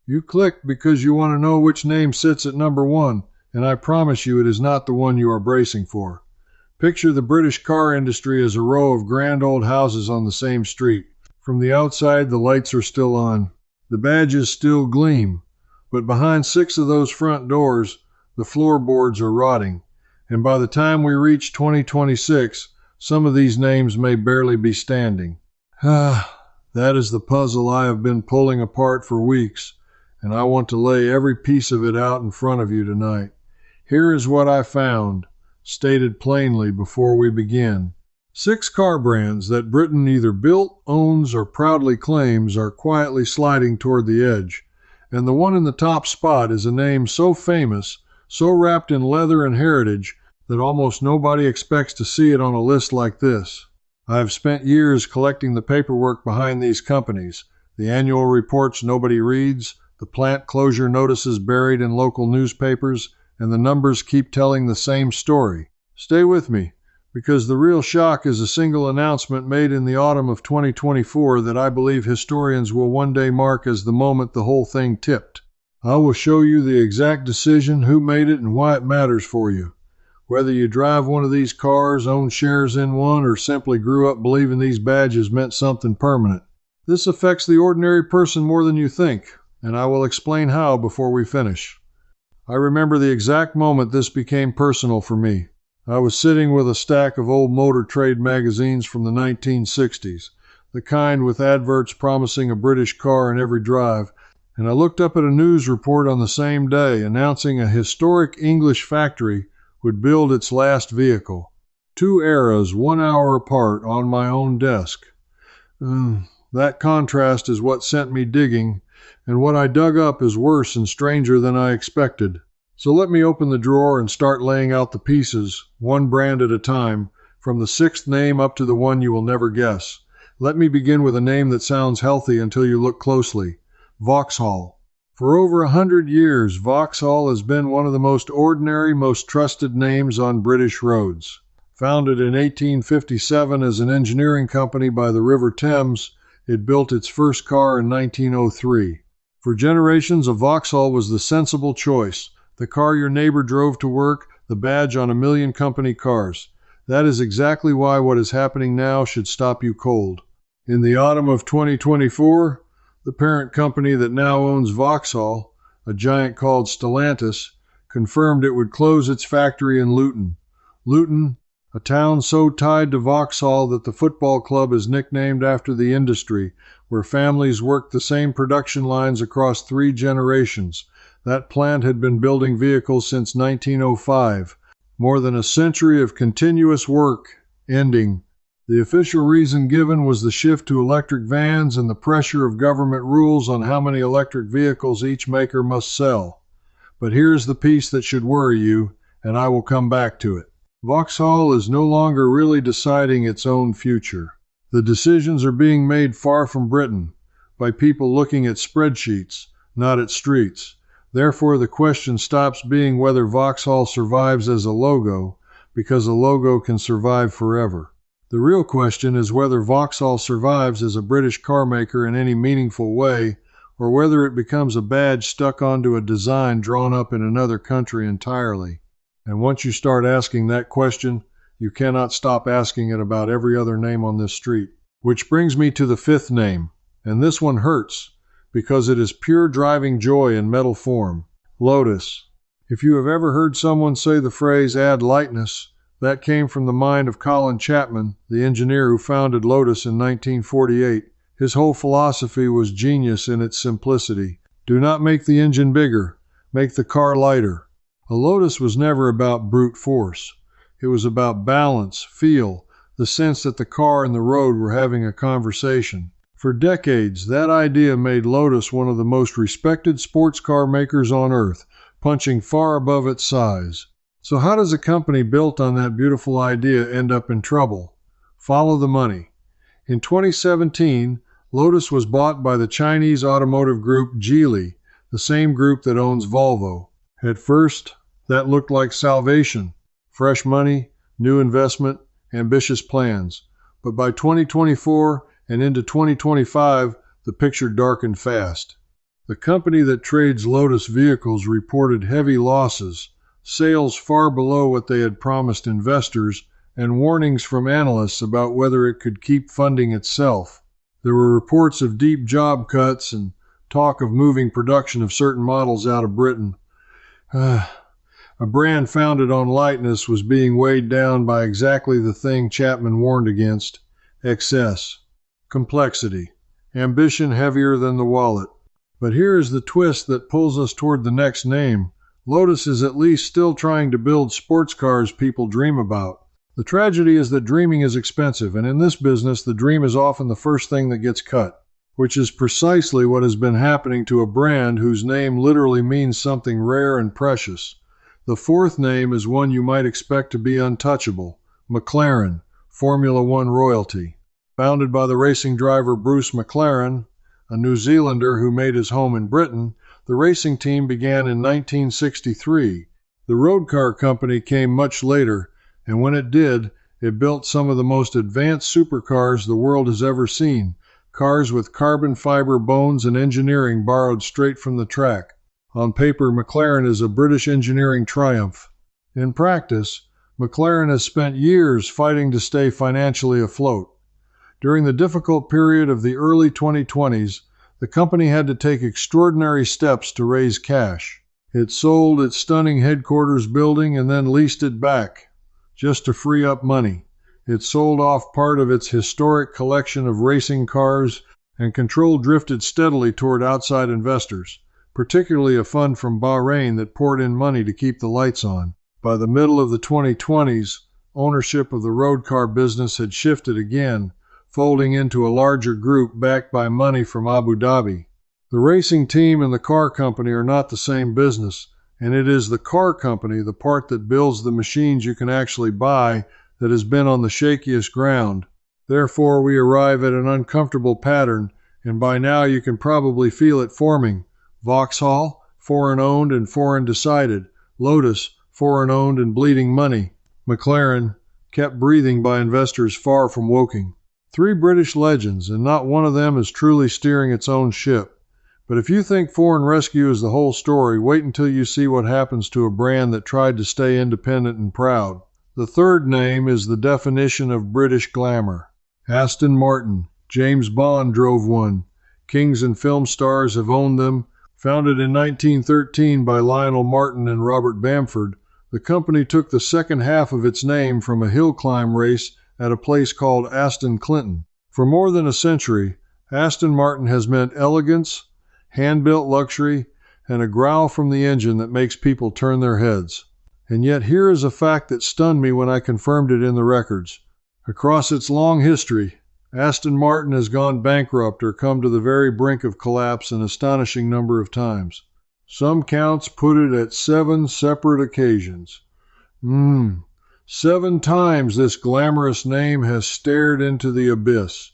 You clicked because you want to know which name sits at number one, and I promise you it is not the one you are bracing for. Picture the British car industry as a row of grand old houses on the same street. From the outside, the lights are still on. The badges still gleam. But behind 6 of those front doors, the floorboards are rotting. And by the time we reach 2026, some of these names may barely be standing. That is the puzzle I have been pulling apart for weeks, and I want to lay every piece of it out in front of you tonight. Here is what I found, stated plainly before we begin. 6 car brands that Britain either built, owns, or proudly claims are quietly sliding toward the edge, and the one in the top spot is a name so famous, so wrapped in leather and heritage, that almost nobody expects to see it on a list like this. I have spent years collecting the paperwork behind these companies, the annual reports nobody reads, the plant closure notices buried in local newspapers, and the numbers keep telling the same story. Stay with me, because the real shock is a single announcement made in the autumn of 2024 that I believe historians will one day mark as the moment the whole thing tipped. I will show you the exact decision, who made it, and why it matters for you. Whether you drive one of these cars, own shares in one, or simply grew up believing these badges meant something permanent. This affects the ordinary person more than you think, and I will explain how before we finish. I remember the exact moment this became personal for me. I was sitting with a stack of old motor trade magazines from the 1960s, the kind with adverts promising a British car in every drive, and I looked up at a news report on the same day announcing a historic English factory would build its last vehicle. 2 eras, 1 hour apart, on my own desk. That contrast is what sent me digging, and what I dug up is worse and stranger than I expected. So let me open the drawer and start laying out the pieces, one brand at a time, from the 6th name up to the one you will never guess. Let me begin with a name that sounds healthy until you look closely. Vauxhall. For over 100 years, Vauxhall has been one of the most ordinary, most trusted names on British roads. Founded in 1857 as an engineering company by the River Thames, it built its first car in 1903. For generations, a Vauxhall was the sensible choice, the car your neighbor drove to work, the badge on a million company cars. That is exactly why what is happening now should stop you cold. In the autumn of 2024, the parent company that now owns Vauxhall, a giant called Stellantis, confirmed it would close its factory in Luton. Luton, a town so tied to Vauxhall that the football club is nicknamed after the industry, where families worked the same production lines across 3 generations. That plant had been building vehicles since 1905. More than a century of continuous work ending. The official reason given was the shift to electric vans and the pressure of government rules on how many electric vehicles each maker must sell. But here's the piece that should worry you, and I will come back to it. Vauxhall is no longer really deciding its own future. The decisions are being made far from Britain, by people looking at spreadsheets, not at streets. Therefore, the question stops being whether Vauxhall survives as a logo, because a logo can survive forever. The real question is whether Vauxhall survives as a British carmaker in any meaningful way, or whether it becomes a badge stuck onto a design drawn up in another country entirely. And once you start asking that question, you cannot stop asking it about every other name on this street. Which brings me to the 5th name, and this one hurts, because it is pure driving joy in metal form. Lotus. If you have ever heard someone say the phrase "add lightness," that came from the mind of Colin Chapman, the engineer who founded Lotus in 1948. His whole philosophy was genius in its simplicity. Do not make the engine bigger, make the car lighter. A Lotus was never about brute force. It was about balance, feel, the sense that the car and the road were having a conversation. For decades, that idea made Lotus one of the most respected sports car makers on earth, punching far above its size. So how does a company built on that beautiful idea end up in trouble? Follow the money. In 2017, Lotus was bought by the Chinese automotive group Geely, the same group that owns Volvo. At first, that looked like salvation. Fresh money, new investment, ambitious plans. But by 2024 and into 2025, the picture darkened fast. The company that trades Lotus vehicles reported heavy losses, sales far below what they had promised investors, and warnings from analysts about whether it could keep funding itself. There were reports of deep job cuts and talk of moving production of certain models out of Britain. A brand founded on lightness was being weighed down by exactly the thing Chapman warned against: excess, complexity, ambition heavier than the wallet. But here is the twist that pulls us toward the next name. Lotus is at least still trying to build sports cars people dream about. The tragedy is that dreaming is expensive, and in this business the dream is often the first thing that gets cut, which is precisely what has been happening to a brand whose name literally means something rare and precious. The fourth name is one you might expect to be untouchable: McLaren, Formula One royalty. Founded by the racing driver Bruce McLaren, a New Zealander who made his home in Britain, the racing team began in 1963. The road car company came much later, and when it did, it built some of the most advanced supercars the world has ever seen, cars with carbon fiber bones and engineering borrowed straight from the track. On paper, McLaren is a British engineering triumph. In practice, McLaren has spent years fighting to stay financially afloat. During the difficult period of the early 2020s, the company had to take extraordinary steps to raise cash. It sold its stunning headquarters building and then leased it back, just to free up money. It sold off part of its historic collection of racing cars, and control drifted steadily toward outside investors, particularly a fund from Bahrain that poured in money to keep the lights on. By the middle of the 2020s, ownership of the road car business had shifted again, folding into a larger group backed by money from Abu Dhabi. The racing team and the car company are not the same business, and it is the car company, the part that builds the machines you can actually buy, that has been on the shakiest ground. Therefore, we arrive at an uncomfortable pattern, and by now you can probably feel it forming. Vauxhall, foreign-owned and foreign-decided. Lotus, foreign-owned and bleeding money. McLaren, kept breathing by investors far from Woking. Three British legends, and not one of them is truly steering its own ship. But if you think foreign rescue is the whole story, wait until you see what happens to a brand that tried to stay independent and proud. The third name is the definition of British glamour. Aston Martin. James Bond drove one. Kings and film stars have owned them. Founded in 1913 by Lionel Martin and Robert Bamford, the company took the second half of its name from a hill climb race at a place called Aston Clinton. For more than a century, Aston Martin has meant elegance, hand-built luxury, and a growl from the engine that makes people turn their heads. And yet here is a fact that stunned me when I confirmed it in the records. Across its long history, Aston Martin has gone bankrupt or come to the very brink of collapse an astonishing number of times. Some counts put it at 7 separate occasions. 7 times this glamorous name has stared into the abyss.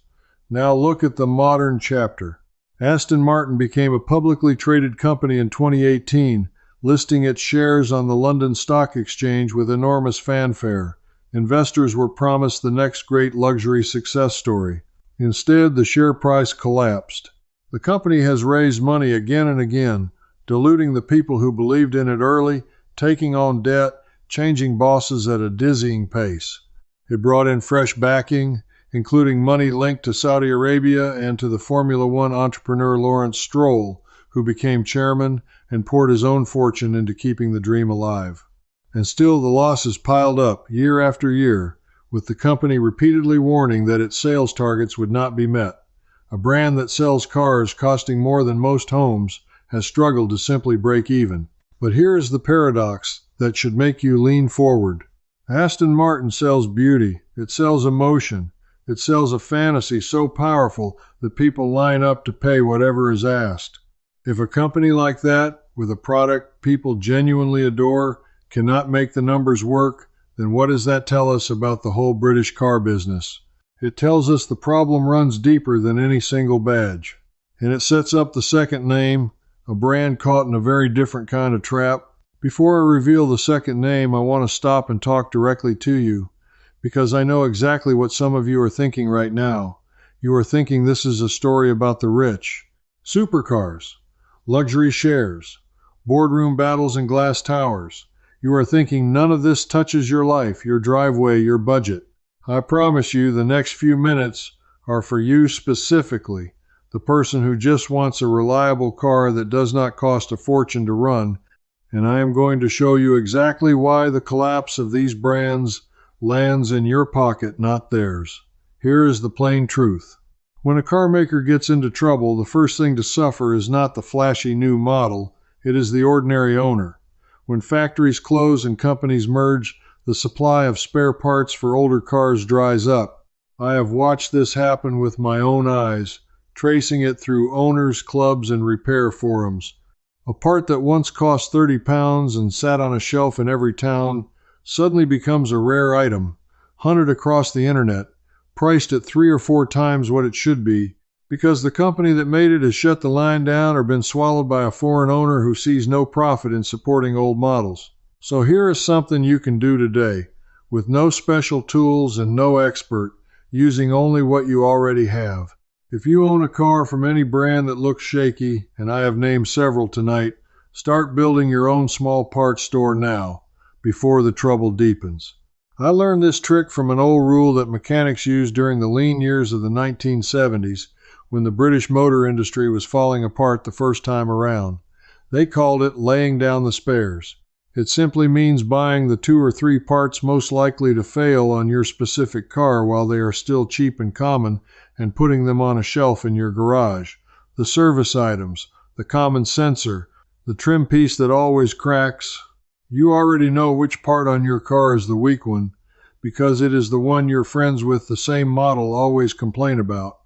Now look at the modern chapter. Aston Martin became a publicly traded company in 2018, listing its shares on the London Stock Exchange with enormous fanfare. Investors were promised the next great luxury success story. Instead, the share price collapsed. The company has raised money again and again, diluting the people who believed in it early, taking on debt, changing bosses at a dizzying pace. It brought in fresh backing, including money linked to Saudi Arabia and to the Formula One entrepreneur Lawrence Stroll, who became chairman and poured his own fortune into keeping the dream alive. And still the losses piled up year after year, with the company repeatedly warning that its sales targets would not be met. A brand that sells cars costing more than most homes has struggled to simply break even. But here is the paradox that should make you lean forward. Aston Martin sells beauty, it sells emotion, it sells a fantasy so powerful that people line up to pay whatever is asked. If a company like that, with a product people genuinely adore, cannot make the numbers work, then what does that tell us about the whole British car business? It tells us the problem runs deeper than any single badge. And it sets up the second name, a brand caught in a very different kind of trap. Before I reveal the second name, I want to stop and talk directly to you, because I know exactly what some of you are thinking right now. You are thinking this is a story about the rich. Supercars. luxury shares, boardroom battles and glass towers. You are thinking none of this touches your life, your driveway, your budget. I promise you the next few minutes are for you specifically, the person who just wants a reliable car that does not cost a fortune to run, and I am going to show you exactly why the collapse of these brands lands in your pocket, not theirs. Here is the plain truth. When a car maker gets into trouble, the first thing to suffer is not the flashy new model, it is the ordinary owner. When factories close and companies merge, the supply of spare parts for older cars dries up. I have watched this happen with my own eyes, tracing it through owners' clubs and repair forums. A part that once cost 30 pounds and sat on a shelf in every town suddenly becomes a rare item, hunted across the internet, priced at 3 or 4 times what it should be, because the company that made it has shut the line down or been swallowed by a foreign owner who sees no profit in supporting old models. So here is something you can do today, with no special tools and no expert, using only what you already have. If you own a car from any brand that looks shaky, and I have named several tonight, start building your own small parts store now, before the trouble deepens. I learned this trick from an old rule that mechanics used during the lean years of the 1970s, when the British motor industry was falling apart the first time around. They called it laying down the spares. It simply means buying the 2 or 3 parts most likely to fail on your specific car while they are still cheap and common and putting them on a shelf in your garage. The service items, the common sensor, the trim piece that always cracks. You already know which part on your car is the weak one, because it is the one your friends with the same model always complain about.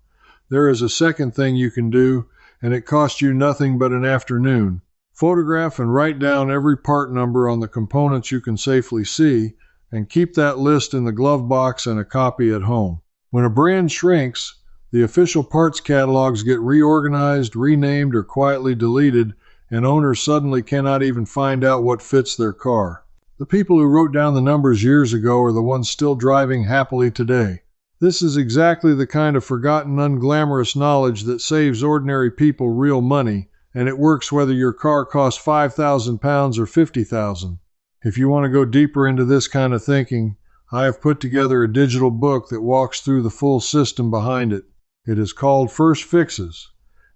There is a second thing you can do, and it costs you nothing but an afternoon. Photograph and write down every part number on the components you can safely see, and keep that list in the glove box and a copy at home. When a brand shrinks, the official parts catalogs get reorganized, renamed, or quietly deleted, and owners suddenly cannot even find out what fits their car. The people who wrote down the numbers years ago are the ones still driving happily today. This is exactly the kind of forgotten, unglamorous knowledge that saves ordinary people real money, and it works whether your car costs 5,000 pounds or 50,000. If you want to go deeper into this kind of thinking, I have put together a digital book that walks through the full system behind it. It is called First Fixes,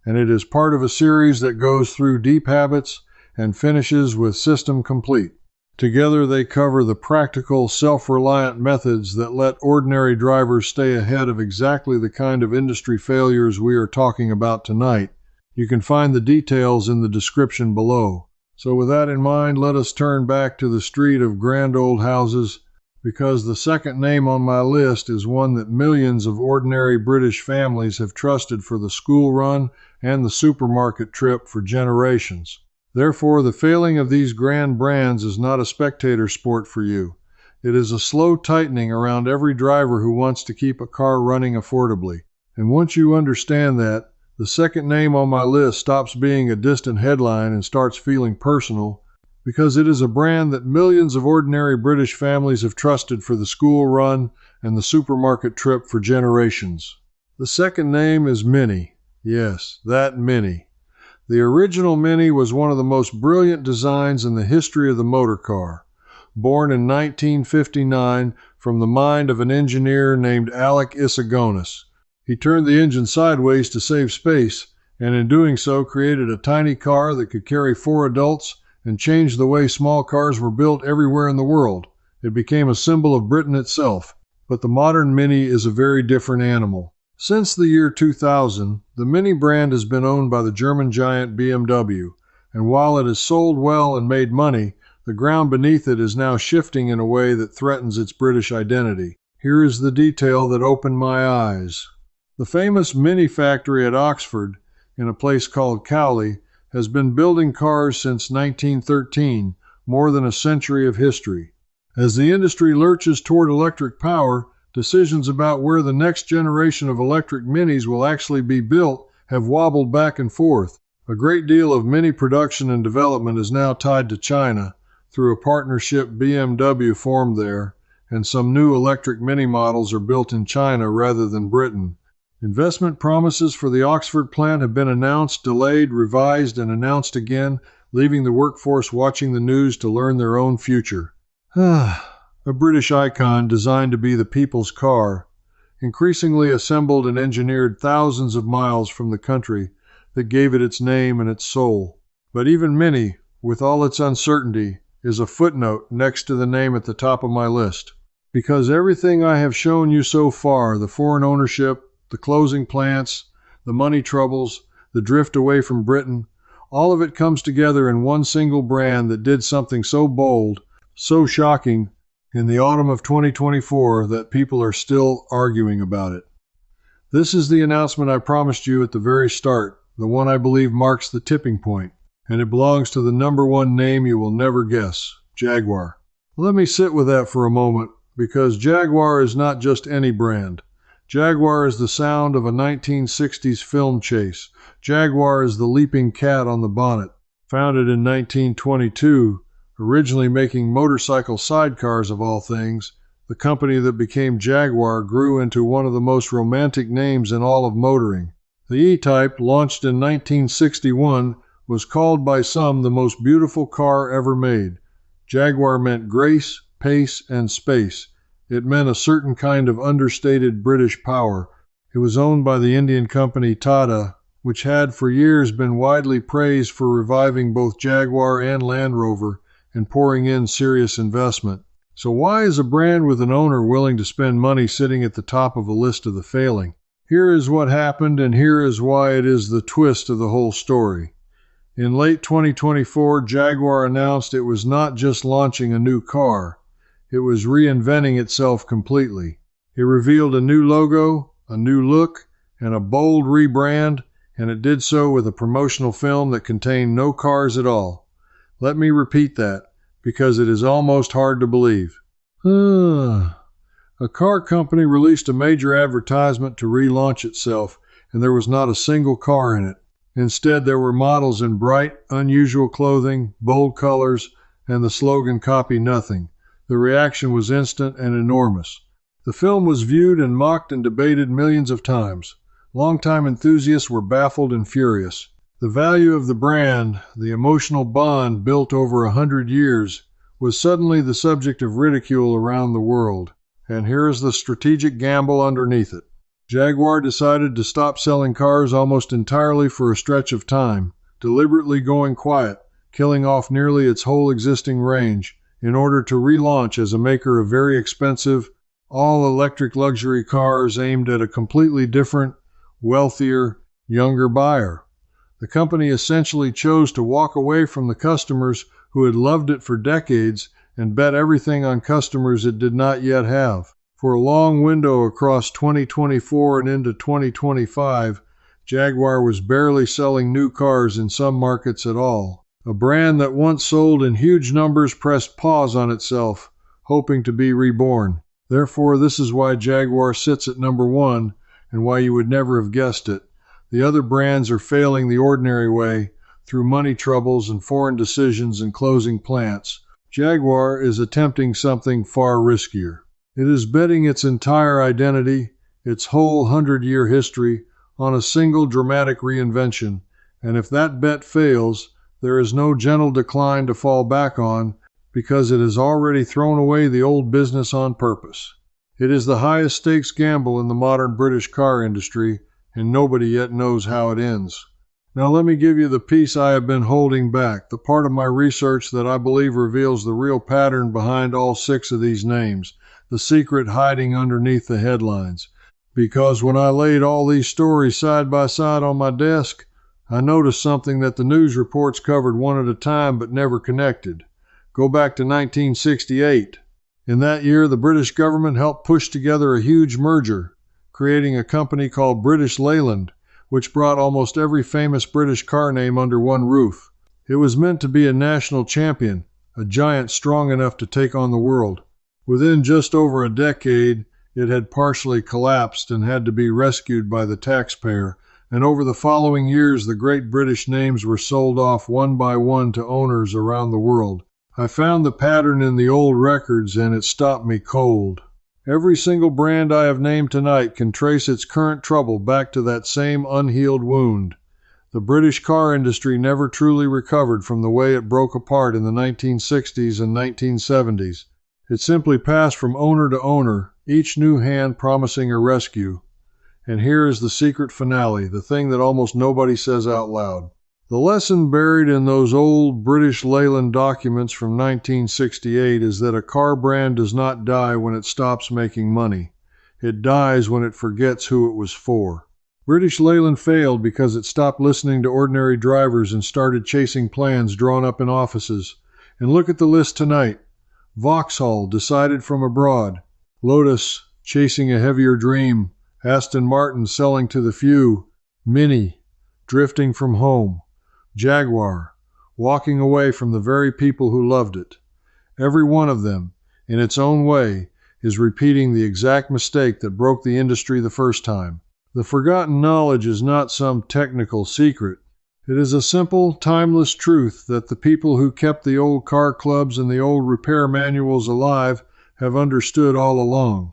and it is part of a series that goes through deep habits and finishes with System Complete. Together they cover the practical, self-reliant methods that let ordinary drivers stay ahead of exactly the kind of industry failures we are talking about tonight. You can find the details in the description below. So with that in mind, let us turn back to the street of grand old houses, because the second name on my list is one that millions of ordinary British families have trusted for the school run and the supermarket trip for generations. Therefore, the failing of these grand brands is not a spectator sport for you. It is a slow tightening around every driver who wants to keep a car running affordably. And once you understand that, the second name on my list stops being a distant headline and starts feeling personal, because it is a brand that millions of ordinary British families have trusted for the school run and the supermarket trip for generations. The second name is Mini. Yes, that Mini. The original Mini was one of the most brilliant designs in the history of the motor car. Born in 1959 from the mind of an engineer named Alec Isagonis. He turned the engine sideways to save space, and in doing so created a tiny car that could carry 4 adults and changed the way small cars were built everywhere in the world. It became a symbol of Britain itself. But the modern Mini is a very different animal. Since the year 2000, the Mini brand has been owned by the German giant BMW, and while it has sold well and made money, the ground beneath it is now shifting in a way that threatens its British identity. Here is the detail that opened my eyes. The famous Mini factory at Oxford, in a place called Cowley, has been building cars since 1913, more than a century of history. As the industry lurches toward electric power, decisions about where the next generation of electric Minis will actually be built have wobbled back and forth. A great deal of Mini production and development is now tied to China through a partnership BMW formed there, and some new electric Mini models are built in China rather than Britain. Investment promises for the Oxford plant have been announced, delayed, revised, and announced again, leaving the workforce watching the news to learn their own future. A British icon designed to be the people's car, increasingly assembled and engineered thousands of miles from the country that gave it its name and its soul. But even Mini, with all its uncertainty, is a footnote next to the name at the top of my list. Because everything I have shown you so far, the foreign ownership, the closing plants, the money troubles, the drift away from Britain, all of it comes together in one single brand that did something so bold, so shocking, in the autumn of 2024 that people are still arguing about it. This is the announcement I promised you at the very start, the one I believe marks the tipping point, and it belongs to the number one name you will never guess, Jaguar. Let me sit with that for a moment, because Jaguar is not just any brand. Jaguar is the sound of a 1960s film chase. Jaguar is the leaping cat on the bonnet. Founded in 1922, originally making motorcycle sidecars of all things, the company that became Jaguar grew into one of the most romantic names in all of motoring. The E-Type, launched in 1961, was called by some the most beautiful car ever made. Jaguar meant grace, pace, and space. It meant a certain kind of understated British power. It was owned by the Indian company Tata, which had for years been widely praised for reviving both Jaguar and Land Rover and pouring in serious investment. So why is a brand with an owner willing to spend money sitting at the top of a list of the failing? Here is what happened, and here is why it is the twist of the whole story. In late 2024, Jaguar announced it was not just launching a new car. It was reinventing itself completely. It revealed a new logo, a new look, and a bold rebrand, and it did so with a promotional film that contained no cars at all. Let me repeat that, because it is almost hard to believe. A car company released a major advertisement to relaunch itself, and there was not a single car in it. Instead, there were models in bright, unusual clothing, bold colors, and the slogan "Copy Nothing." The reaction was instant and enormous. The film was viewed and mocked and debated millions of times. Longtime enthusiasts were baffled and furious. The value of the brand, the emotional bond built over 100 years, was suddenly the subject of ridicule around the world. And here is the strategic gamble underneath it. Jaguar decided to stop selling cars almost entirely for a stretch of time, deliberately going quiet, killing off nearly its whole existing range, in order to relaunch as a maker of very expensive, all-electric luxury cars aimed at a completely different, wealthier, younger buyer. The company essentially chose to walk away from the customers who had loved it for decades and bet everything on customers it did not yet have. For a long window across 2024 and into 2025, Jaguar was barely selling new cars in some markets at all. A brand that once sold in huge numbers pressed pause on itself, hoping to be reborn. Therefore, this is why Jaguar sits at number one, and why you would never have guessed it. The other brands are failing the ordinary way, through money troubles and foreign decisions and closing plants. Jaguar is attempting something far riskier. It is betting its entire identity, its whole 100-year history, on a single dramatic reinvention, and if that bet fails, there is no gentle decline to fall back on, because it has already thrown away the old business on purpose. It is the highest stakes gamble in the modern British car industry, and nobody yet knows how it ends. Now let me give you the piece I have been holding back, the part of my research that I believe reveals the real pattern behind all 6 of these names, the secret hiding underneath the headlines. Because when I laid all these stories side by side on my desk, I noticed something that the news reports covered one at a time but never connected. Go back to 1968. In that year, the British government helped push together a huge merger, creating a company called British Leyland, which brought almost every famous British car name under one roof. It was meant to be a national champion, a giant strong enough to take on the world. Within just over a decade, it had partially collapsed and had to be rescued by the taxpayer, and over the following years the great British names were sold off one by one to owners around the world. I found the pattern in the old records, and it stopped me cold. Every single brand I have named tonight can trace its current trouble back to that same unhealed wound. The British car industry never truly recovered from the way it broke apart in the 1960s and 1970s. It simply passed from owner to owner, each new hand promising a rescue. And here is the secret finale, the thing that almost nobody says out loud. The lesson buried in those old British Leyland documents from 1968 is that a car brand does not die when it stops making money. It dies when it forgets who it was for. British Leyland failed because it stopped listening to ordinary drivers and started chasing plans drawn up in offices. And look at the list tonight. Vauxhall, decided from abroad. Lotus, chasing a heavier dream. Aston Martin, selling to the few. Mini, drifting from home. Jaguar, walking away from the very people who loved it. Every one of them, in its own way, is repeating the exact mistake that broke the industry the first time. The forgotten knowledge is not some technical secret. It is a simple, timeless truth that the people who kept the old car clubs and the old repair manuals alive have understood all along.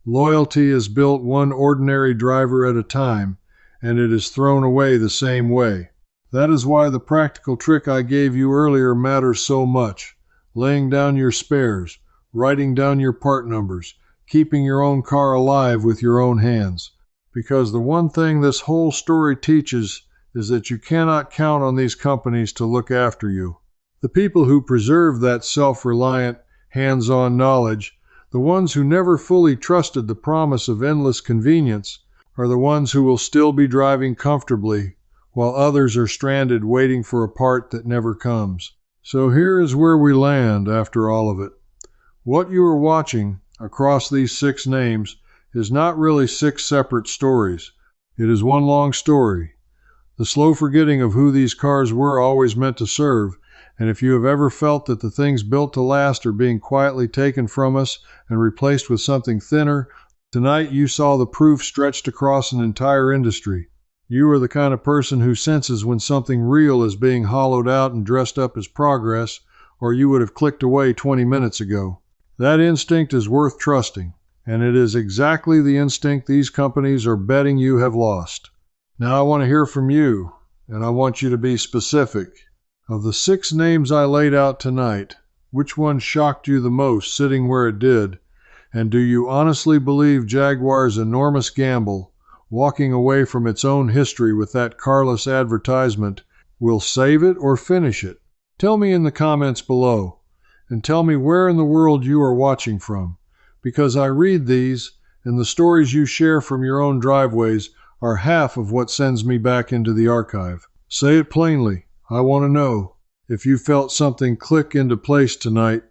Loyalty is built one ordinary driver at a time, and it is thrown away the same way. That is why the practical trick I gave you earlier matters so much. Laying down your spares, writing down your part numbers, keeping your own car alive with your own hands. Because the one thing this whole story teaches is that you cannot count on these companies to look after you. The people who preserve that self-reliant, hands-on knowledge, the ones who never fully trusted the promise of endless convenience, are the ones who will still be driving comfortably, while others are stranded waiting for a part that never comes. So here is where we land after all of it. What you are watching across these 6 names is not really 6 separate stories. It is one long story. The slow forgetting of who these cars were always meant to serve, and if you have ever felt that the things built to last are being quietly taken from us and replaced with something thinner, tonight you saw the proof stretched across an entire industry. You are the kind of person who senses when something real is being hollowed out and dressed up as progress, or you would have clicked away 20 minutes ago. That instinct is worth trusting. And it is exactly the instinct these companies are betting you have lost. Now I want to hear from you, and I want you to be specific. Of the 6 names I laid out tonight, which one shocked you the most sitting where it did? And do you honestly believe Jaguar's enormous gamble, walking away from its own history with that carless advertisement, will save it or finish it? Tell me in the comments below, and tell me where in the world you are watching from. Because I read these, and the stories you share from your own driveways are half of what sends me back into the archive. Say it plainly. I want to know. If you felt something click into place tonight,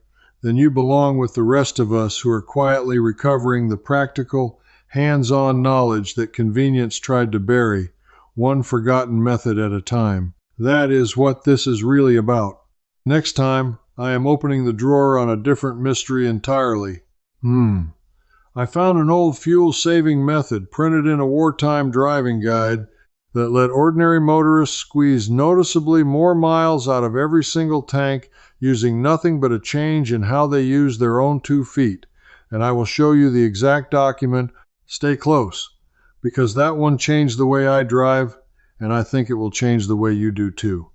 then you belong with the rest of us who are quietly recovering the practical, hands-on knowledge that convenience tried to bury, one forgotten method at a time. That is what this is really about. Next time, I am opening the drawer on a different mystery entirely. I found an old fuel-saving method printed in a wartime driving guide that let ordinary motorists squeeze noticeably more miles out of every single tank using nothing but a change in how they use their own 2 feet. And I will show you the exact document. Stay close, because that one changed the way I drive, and I think it will change the way you do too.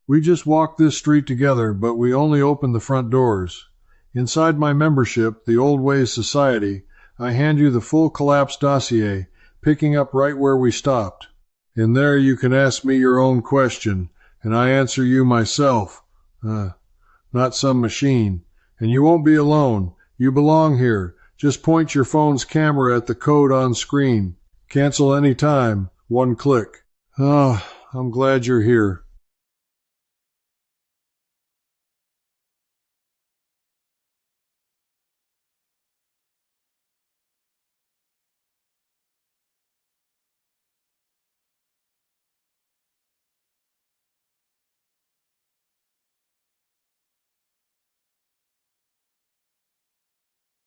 We just walked this street together, but we only opened the front doors. Inside my membership, the Old Ways Society, I hand you the full collapse dossier, picking up right where we stopped. In there you can ask me your own question, and I answer you myself. Not some machine. And you won't be alone. You belong here. Just point your phone's camera at the code on screen. Cancel any time. 1 click. I'm glad you're here.